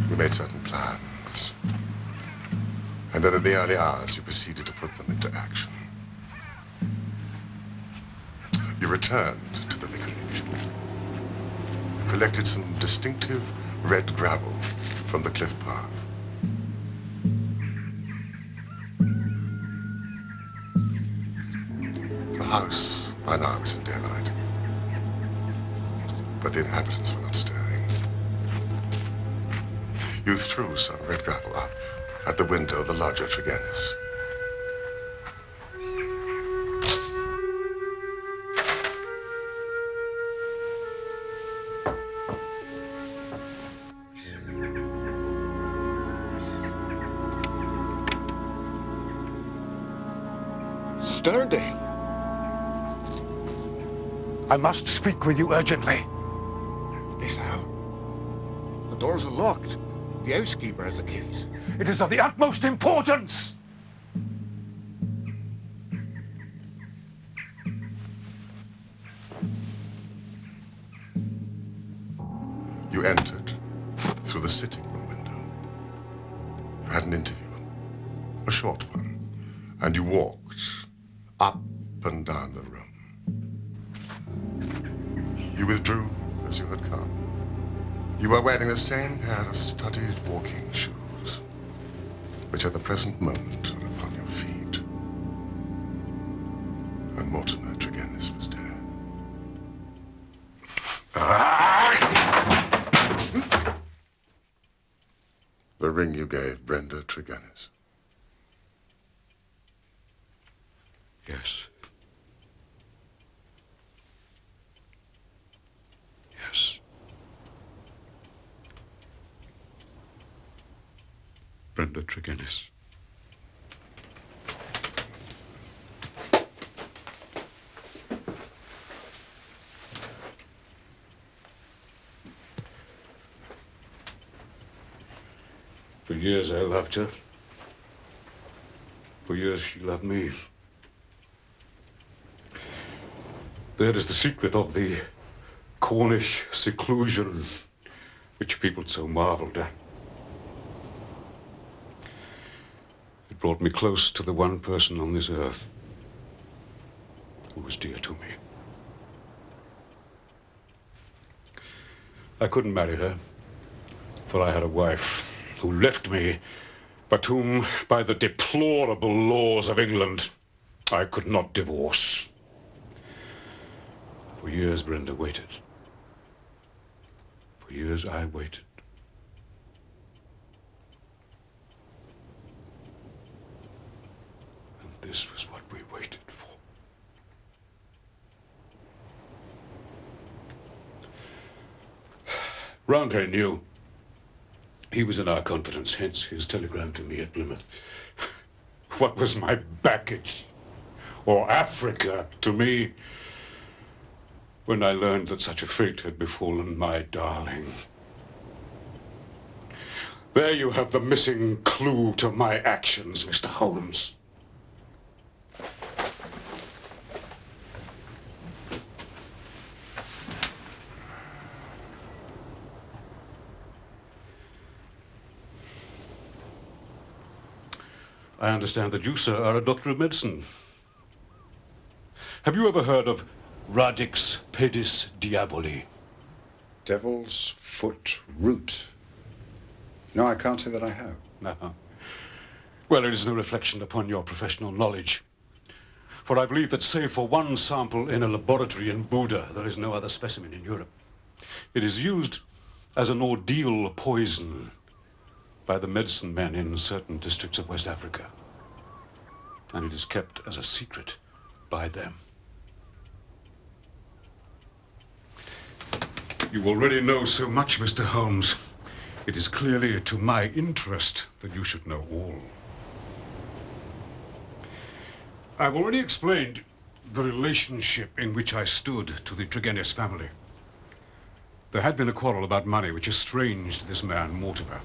We made certain plans. And then in the early hours, you proceeded to put them into action. You returned to the vicarage, collected some distinctive red gravel from the cliff path. The house by now was in daylight, but the inhabitants were not stirring. You threw some red gravel up at the window of the lodger Tregennis. Sterndale! I must speak with you urgently. This hour? The doors are locked. The housekeeper has the keys. It is of the utmost importance! You entered through the sitting room window. You had an interview, a short one, and you walked up and down the room. You withdrew as you had come. You were wearing the same pair of studied walking shoes, which at the present moment are upon your feet. And Mortimer Tregennis was dead. The ring you gave Brenda Tregennis. Yes. Yes. Brenda Tregennis. For years I loved her. For years she loved me. That is the secret of the Cornish seclusion which people so marveled at. It brought me close to the one person on this earth who was dear to me. I couldn't marry her, for I had a wife who left me, but whom, by the deplorable laws of England, I could not divorce. For years, Brenda waited. For years, I waited. And this was what we waited for. Roundhay knew. He was in our confidence, hence his telegram to me at Plymouth. What was my baggage, or Africa, to me, when I learned that such a fate had befallen my darling? There you have the missing clue to my actions, Mr. Holmes. I understand that you, sir, are a doctor of medicine. Have you ever heard of radix pedis diaboli? Devil's foot root. No, I can't say that I have. Uh-huh. Well, it is no reflection upon your professional knowledge. For I believe that save for one sample in a laboratory in Buda, there is no other specimen in Europe. It is used as an ordeal poison by the medicine men in certain districts of West Africa. And it is kept as a secret by them. You already know so much, Mr. Holmes. It is clearly to my interest that you should know all. I've already explained the relationship in which I stood to the Tregennis family. There had been a quarrel about money which estranged this man, Mortimer.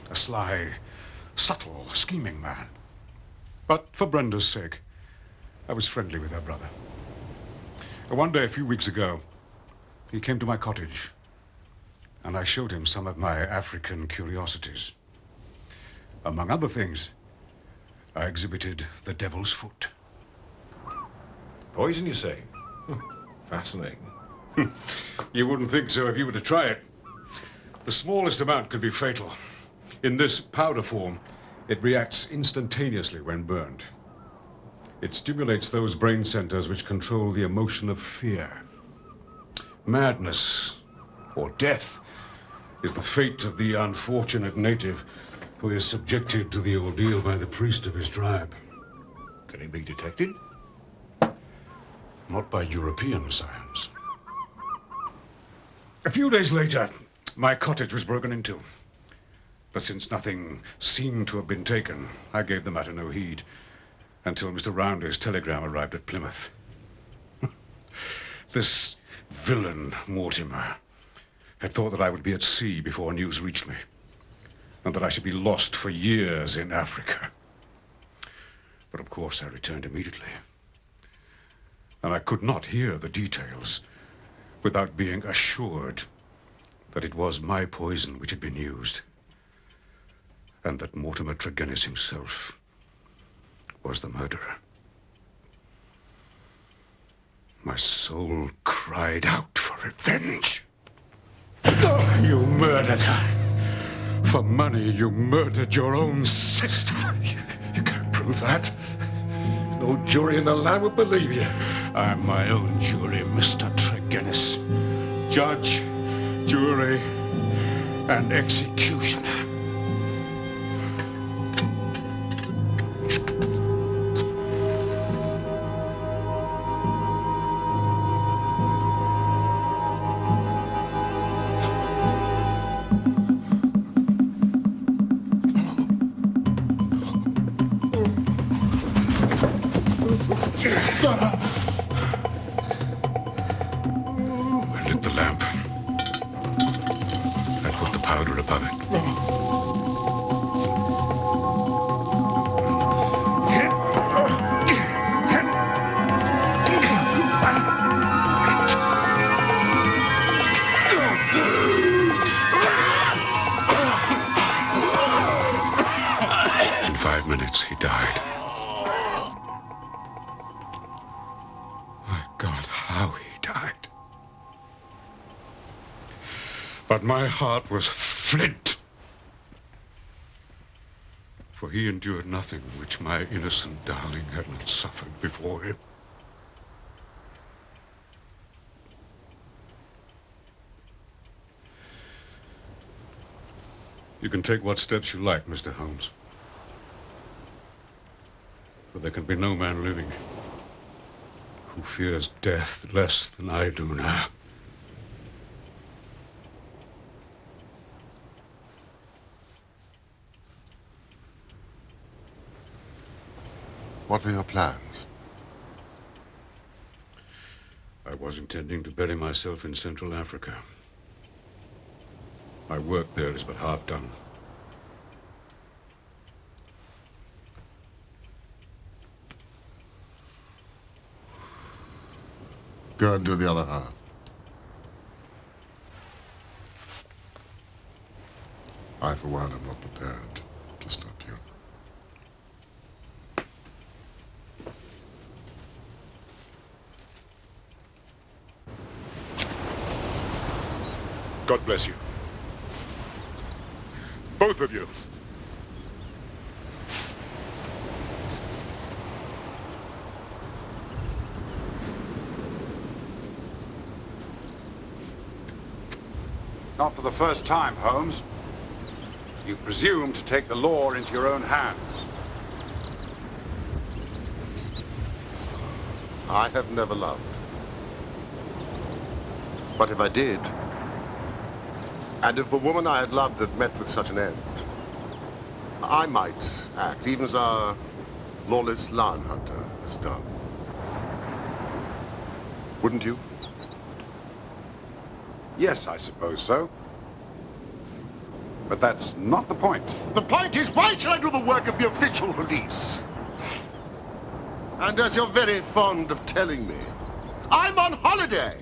A sly, subtle, scheming man. But for Brenda's sake, I was friendly with her brother. One day, a few weeks ago, he came to my cottage. and I showed him some of my African curiosities. Among other things, I exhibited the devil's foot. Poison, you say? Fascinating. You wouldn't think so if you were to try it. The smallest amount could be fatal. In this powder form, it reacts instantaneously when burned. It stimulates those brain centers which control the emotion of fear. Madness, or death, is the fate of the unfortunate native who is subjected to the ordeal by the priest of his tribe. Can it be detected? Not by European science. A few days later, my cottage was broken into. But since nothing seemed to have been taken, I gave the matter no heed until Mr. Roundy's telegram arrived at Plymouth. This villain, Mortimer, had thought that I would be at sea before news reached me, and that I should be lost for years in Africa. But of course I returned immediately, and I could not hear the details without being assured that it was my poison which had been used, and that Mortimer Tregennis himself was the murderer. My soul cried out for revenge. Oh, you murdered her. For money, you murdered your own sister. You can't prove that. No jury in the land would believe you. I'm my own jury, Mr. Tregennis. Judge, jury, and executioner. I lit the lamp. I put the powder above it. In 5 minutes, he died. My God, how he died. But my heart was flint. For he endured nothing which my innocent darling had not suffered before him. You can take what steps you like, Mr. Holmes. But there can be no man living who fears death less than I do now. What were your plans? I was intending to bury myself in Central Africa. My work there is but half done. Go and do the other half. I, for one, am not prepared to stop you. God bless you. Both of you. Not for the first time, Holmes. You presume to take the law into your own hands. I have never loved. But if I did, and if the woman I had loved had met with such an end, I might act, even as our lawless lion hunter has done. Wouldn't you? Yes, I suppose so. But that's not the point. The point is, why should I do the work of the official police? And as you're very fond of telling me, I'm on holiday.